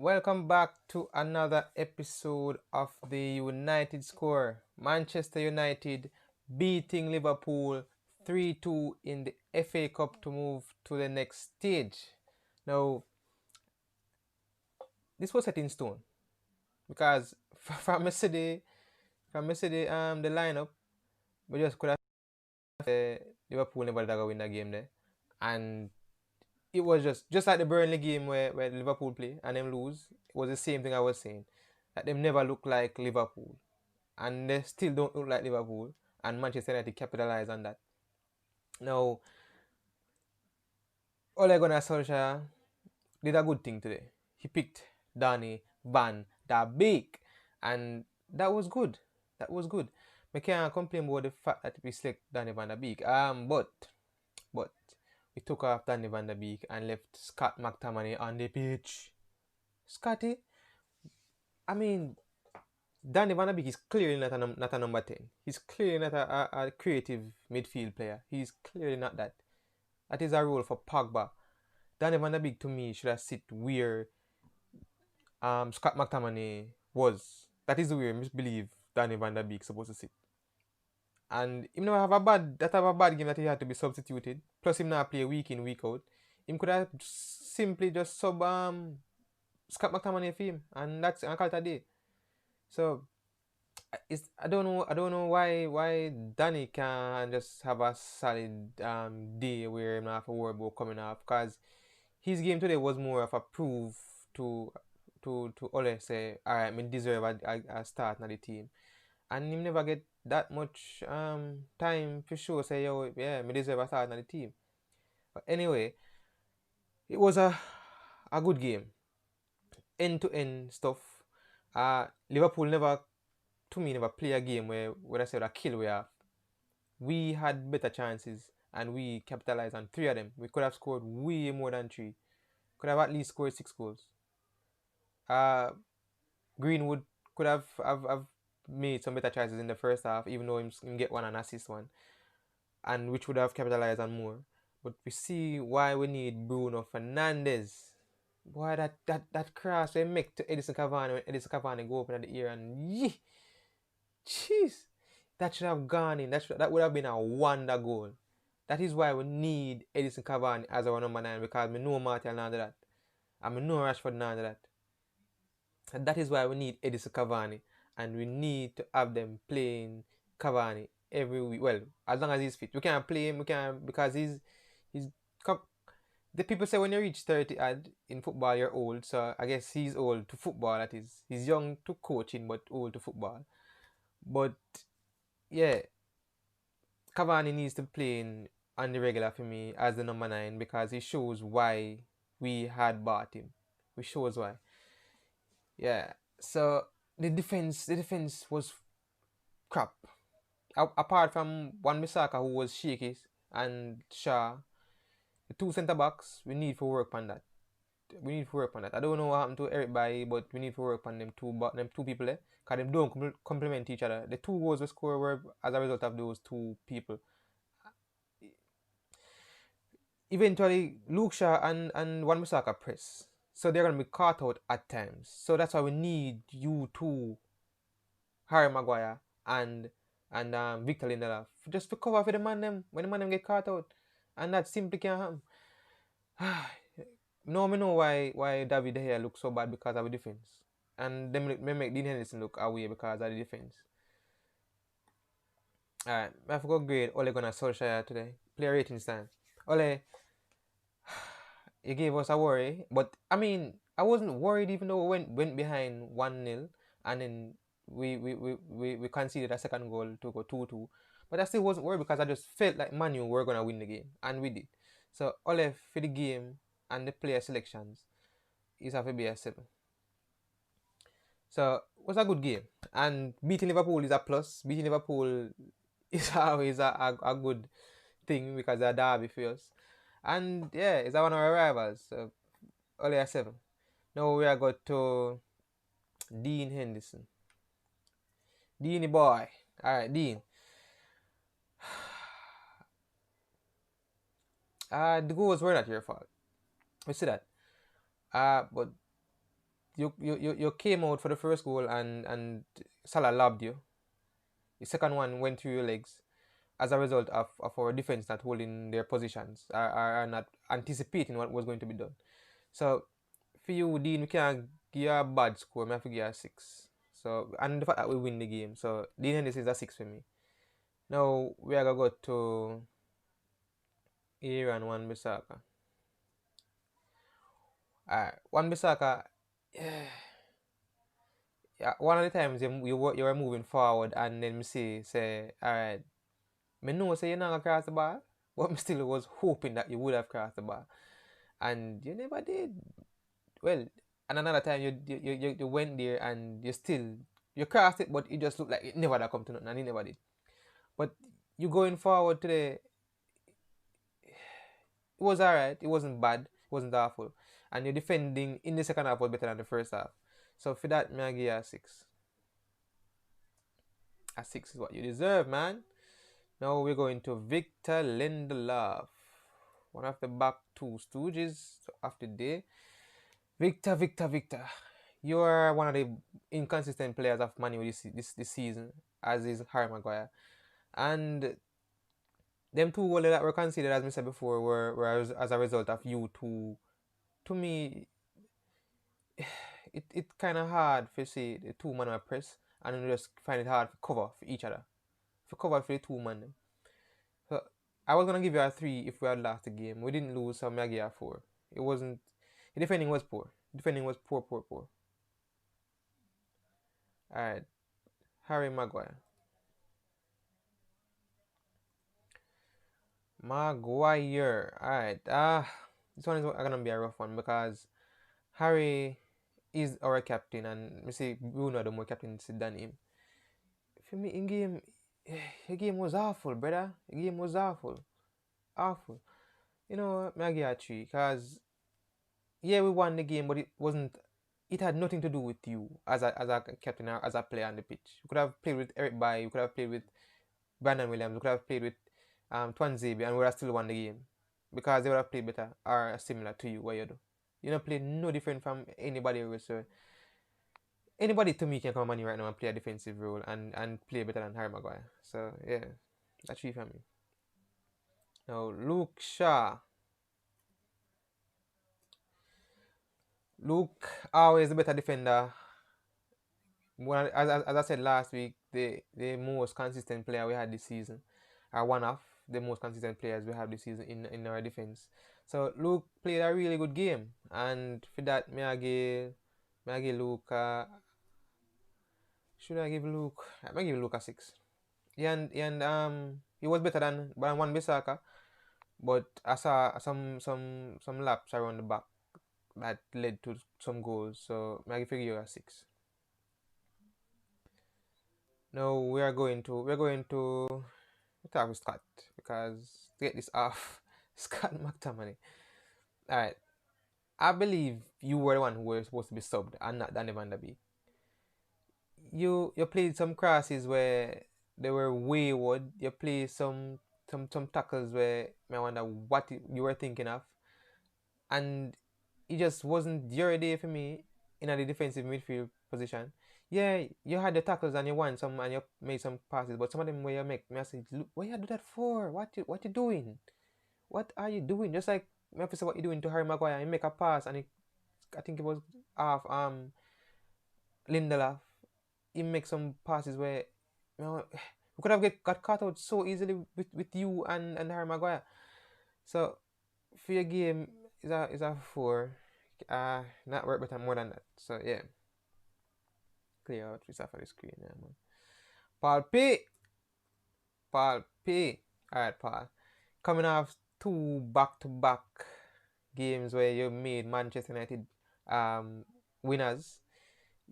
Welcome back to another episode of the United Score. Manchester United beating Liverpool 3-2 in the FA Cup to move to the next stage. Now, this was set in stone because from yesterday, the lineup, we just could have Liverpool never did win that game there. And it was just like the Burnley game where Liverpool play and them lose. It was the same thing I was saying. That them never look like Liverpool. And they still don't look like Liverpool. And Manchester United capitalize on that. Now, Ole Gunnar Solskjaer did a good thing today. He picked Danny Van Der Beek. And that was good. That was good. I can't complain about the fact that we select Danny Van Der Beek. But we took off Danny Van Der Beek and left Scott McTominay on the pitch. Scotty, I mean, Danny Van Der Beek is clearly not a number 10. He's clearly not a creative midfield player. He's clearly not that. That is a role for Pogba. Danny Van Der Beek to me should have sit where Scott McTominay was. That is where I believe Danny Van Der Beek supposed to sit. And him never have a bad game that he had to be substituted. Plus him not play week in, week out. Him could have simply just sub Scott McTominay for him, and that's a call it a day. So I don't know why Danny can just have a solid day where him not have to worry about coming off, because his game today was more of a proof to to Ole say, alright, me deserve a start in the team. And him never get that much time for sure say, yo, yeah, me deserve a start in the team. But anyway, it was a good game. End to end stuff. Liverpool never play a game where I said a kill we have. We had better chances and we capitalized on three of them. We could have scored way more than three. Could have at least scored 6 goals. Greenwood could have made some better choices in the first half, even though him get one and assist one, and which would have capitalized on more. But we see why we need Bruno Fernandes. Boy, that cross we make to Edison Cavani when Edison Cavani go up in the ear and jeez, that should have gone in. That would have been a wonder goal. That is why we need Edison Cavani as our number 9, because we know Martial now that. And we know Rashford now that. And that is why we need Edison Cavani. And we need to have them playing Cavani every week. Well, as long as he's fit. We can't play him, because he's the people say when you reach 30 in football you're old, so I guess he's old to football, that is. He's young to coaching but old to football. But yeah, Cavani needs to play on the regular for me as the number 9, because he shows why we had bought him. He shows why. Yeah. So the defense was crap. Apart from Wan-Bissaka, who was shaky, and Shaw, the two centre backs, we need to work on that. I don't know what happened to Eric Bailly, but we need to work on them two people there, because they don't complement each other. The 2 goals we score were as a result of those two people. Eventually, Luke Shaw and Wan-Bissaka press, so they're going to be caught out at times. So that's why we need you two, Harry Maguire and Victor Lindelof, just to cover for the man them when the man them get caught out, and that simply can't happen. No, me know why David De Gea looks so bad, because of the defense, and them make Dean Henderson look away because of the defense. Alright, I forgot grade Ole Gunnar Solskjaer today. Player ratings time. Ole, he gave us a worry, but I mean, I wasn't worried even though we went behind 1-0, and then we conceded a second goal to go 2-2. But I still wasn't worried, because I just felt like Manu were gonna win the game, and we did. So Ole, for the game and the player selections, is have to be a 7. So it was a good game, and beating Liverpool is a plus. Beating Liverpool is always a good thing, because they're derby for us. And yeah, it's one of our rivals. So only a 7. Now we are going to Dean Henderson. Deanie boy. Alright, Dean. The goals were not your fault. We see that. But you came out for the first goal and Salah lobbed you. The second one went through your legs as a result of our defense not holding their positions, are not anticipating what was going to be done. So for you, Dean, we can't give you a bad score. We have to give you a six. So and the fact that we win the game. So Dean Henderson is a six for me. Now we are gonna go to Aaron Wan Bissaka. Alright, Wan Bissaka. Yeah, one of the times you were moving forward and then me say, alright, me know say you're not gonna cross the ball, but me still was hoping that you would have crossed the ball. And you never did. Well, and another time you went there and you crossed it, but it just looked like it never had come to nothing, and it never did. But you going forward today, it was alright. It wasn't bad. It wasn't awful. And your defending in the second half was better than the first half. So for that, me I give you a six. A six is what you deserve, man. Now we're going to Victor Lindelof, one of the back two stooges of the day. Victor. You are one of the inconsistent players of Man U this season, as is Harry Maguire. And them two goals that were conceded, as I said before, were as a result of you two. To me, it kind of hard to see the two man press and then just find it hard to cover for each other. For cover for the two man. So I was gonna give you a three if we had lost the game. We didn't lose, so I gave you a four. It wasn't. The defending was poor. Defending was poor. Alright, Harry Maguire. Alright. This one is gonna be a rough one because Harry is our captain, and me say Bruno the more captain than him. For me, in game, the game was awful, brother. The game was awful. Awful. You know, me I give a three because yeah, we won the game, but it wasn't. It had nothing to do with you as a captain or as a player on the pitch. You could have played with Eric Bailly. You could have played with Brandon Williams. You could have played with Twanzebe, and we would have still won the game because they would have played better or similar to you. What you do? You don't play no different from anybody else. So anybody to me can come on right now and play a defensive role and play better than Harry Maguire. So yeah, that's three for me. Now Luke Shaw. Luke always the better defender. As I said last week, the most consistent player we had this season, are one of the most consistent players we have this season in our defense. So Luke played a really good game, and for that, may I give Luke. Should I give Luke? I may give Luke a six. He was better than Wan Bissaka, but I saw some laps around the back that led to some goals. So may I give you a six. Now we're going to talk with Scott because to get this off, Scott McTominay. Alright. I believe you were the one who were supposed to be subbed and not Danny Van Der Beek. You played some crosses where they were wayward. You played some tackles where I wonder what you were thinking of. And it just wasn't your day for me in the defensive midfield position. Yeah, you had the tackles and you won some and you made some passes, but some of them where you make me I say, look, what you do that for? What you doing? What are you doing? Just like me have to say what you doing to Harry Maguire. You make a pass and I think it was off Lindelof. He make some passes where we could have got caught out so easily with you and Harry Maguire. So for your game is a four. Not work better more than that. So yeah. Clear out this off of the screen, yeah, man. Paul P. Alright, Paul. Coming off two back-to-back games where you made Manchester United winners,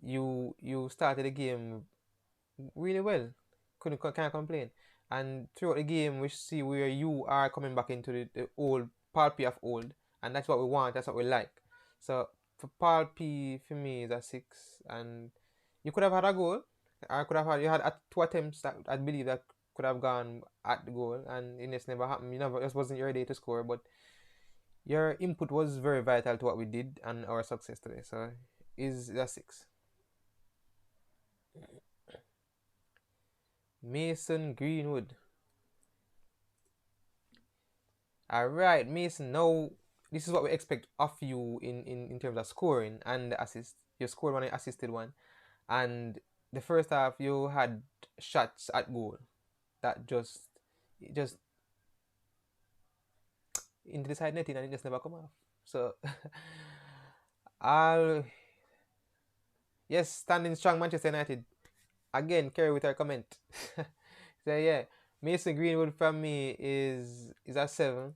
you started the game really well. Can't complain. And throughout the game, we see where you are coming back into the old Paul P of old, and that's what we want. That's what we like. So for Paul P, for me is a six, and you could have had a goal. I could have had you had two attempts that I believe that could have gone at the goal, and it just never happened. You never just wasn't your day to score, but your input was very vital to what we did and our success today. So is a 6. Mason Greenwood. Alright, Mason. Now, this is what we expect of you in terms of scoring and the assist. You scored one, you assisted one. And the first half, you had shots at goal that just into the side netting and it just never come off. So, I'll yes, standing strong Manchester United. Again, carry with our comment. So yeah, Mason Greenwood from me is a 7,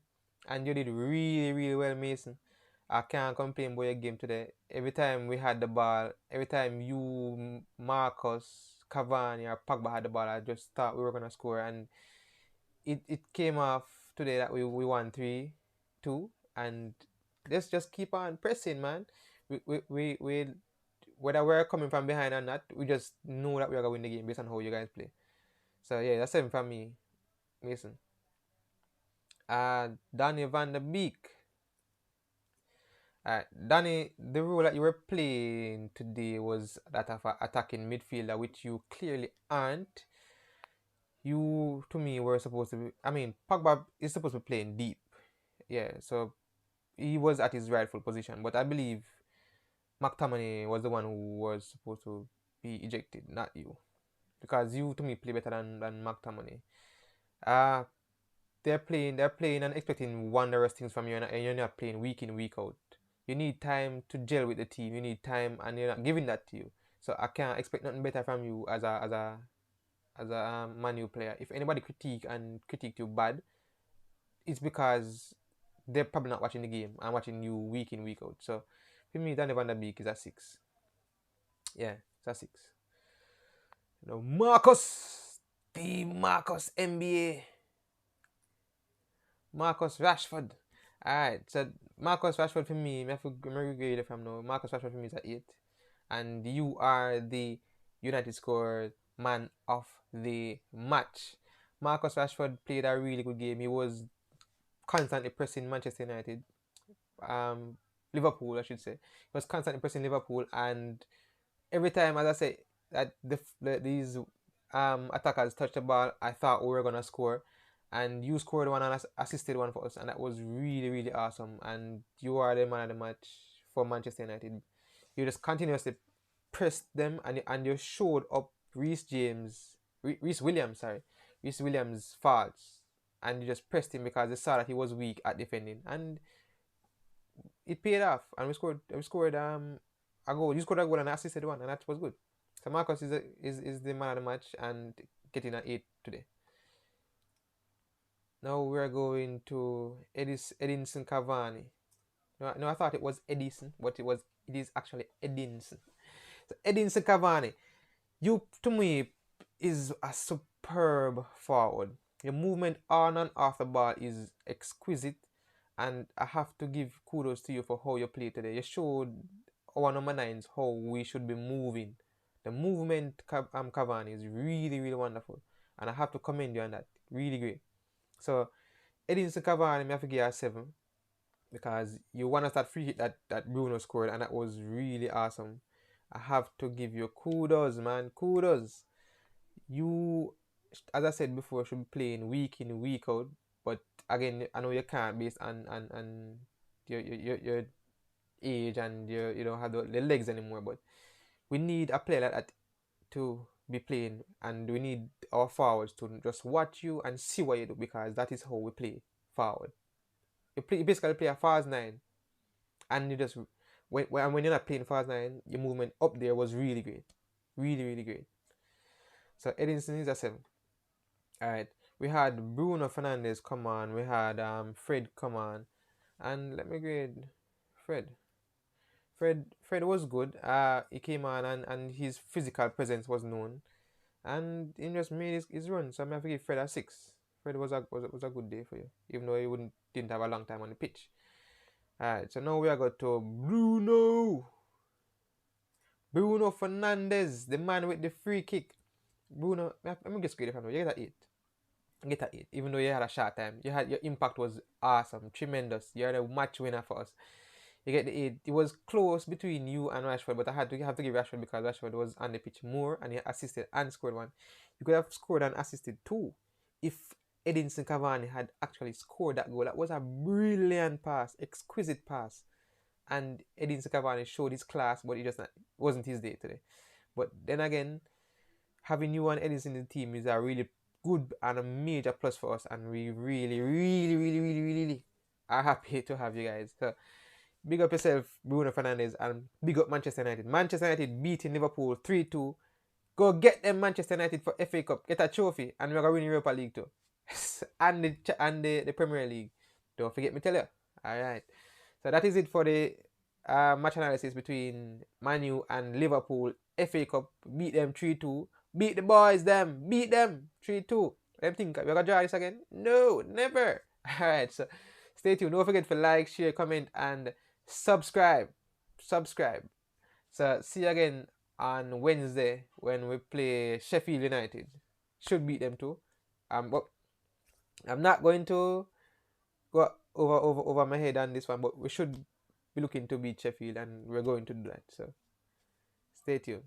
and you did really really well, Mason. I can't complain about your game today. Every time we had the ball, every time you, Marcus, Cavani, or Pogba had the ball, I just thought we were gonna score, and it came off today that we won 3-2, and let's just keep on pressing, man. We whether we're coming from behind or not, we just know that we're gonna win the game based on how you guys play. So yeah, that's 7 from me, Mason. Danny Van der Beek. Danny, the role that you were playing today was that of an attacking midfielder, which you clearly aren't. You, to me, were supposed to be. I mean, Pogba is supposed to be playing deep. Yeah, so he was at his rightful position. But I believe McTominay was the one who was supposed to be ejected, not you. Because you, to me, play better than McTominay. Uh, they're playing and expecting wondrous things from you, and you're not playing week in, week out. You need time to gel with the team. You need time, and you're not giving that to you. So I can't expect nothing better from you as a Man U player. If anybody critique you bad, it's because they're probably not watching the game and watching you week in, week out. So for me, Danny Van der Beek is a 6. Yeah, it's a 6. Marcus, the Marcus NBA. Marcus Rashford. Alright, so Marcus Rashford for me, I have to grade it from now. Marcus Rashford for me is at 8. And you are the United score man of the match. Marcus Rashford played a really good game. He was constantly pressing Manchester United. Liverpool, I should say. He was constantly pressing Liverpool, and every time, as I say, that these attackers touched the ball, I thought we were gonna score, and you scored one and assisted one for us, and that was really really awesome. And you are the man of the match for Manchester United. You just continuously pressed them, and you showed up Reece Williams, sorry, Reece Williams' faults, and you just pressed him because they saw that he was weak at defending, and it paid off. And we scored a goal. You scored a goal and I assisted one, and that was good. So Marcus is the man of the match and getting an 8 today. Now we're going to Edinson Cavani. No, I thought it was Edison, but it is actually Edinson. So Edinson Cavani, you to me is a superb forward. Your movement on and off the ball is exquisite, and I have to give kudos to you for how you played today. You showed our number nines how we should be moving. The movement Cavani is really really wonderful, and I have to commend you on that. Really great. So Edinson Cavani, I have to give you a 7 because you won us that free hit that Bruno scored, and that was really awesome. I have to give you kudos, man. Kudos. You, as I said before, should be playing week in, week out. But again, I know you can't based on your age, and you don't have the legs anymore. But we need a player like that to be playing, and we need our forwards to just watch you and see what you do, because that is how we play forward. You basically play a fast 9, and you just when you're not playing fast 9, your movement up there was really great, really really great. So Edinson is a 7. All right, we had Bruno Fernandes come on, we had Fred come on, and let me grade Fred. Fred was good. He came on, and his physical presence was known, and he just made his run. So I'm gonna give Fred a 6. Fred was a good day for you, even though he didn't have a long time on the pitch. Alright, so now we are going to Bruno Fernandes, the man with the free kick. Bruno, let me just grade it from you. You get an 8. Get an 8, even though you had a short time. Your impact was awesome, tremendous. You're the match winner for us. You get the 8. It was close between you and Rashford, but I had to have to give Rashford because Rashford was on the pitch more and he assisted and scored one. You could have scored and assisted two if Edinson Cavani had actually scored that goal. That was a brilliant pass, exquisite pass. And Edinson Cavani showed his class, but it just wasn't his day today. But then again, having you and Edinson in the team is a really good and a major plus for us, and we really, really, really, really, really are happy to have you guys. So big up yourself, Bruno Fernandes, and big up Manchester United. Manchester United beating Liverpool 3-2. Go get them Manchester United for FA Cup, get a trophy, and we're gonna win Europa League too. and the Premier League. Don't forget me tell you. Alright. So that is it for the match analysis between Manu and Liverpool FA Cup. Beat them 3-2. Beat the boys them. Beat them 3-2. Them think we're gonna draw this again? No, never. Alright, so stay tuned. Don't forget to like, share, comment, and subscribe. Subscribe. So see you again on Wednesday when we play Sheffield United. Should beat them too. But I'm not going to go over my head on this one, but we should be looking to beat Sheffield, and we're going to do that. So stay tuned.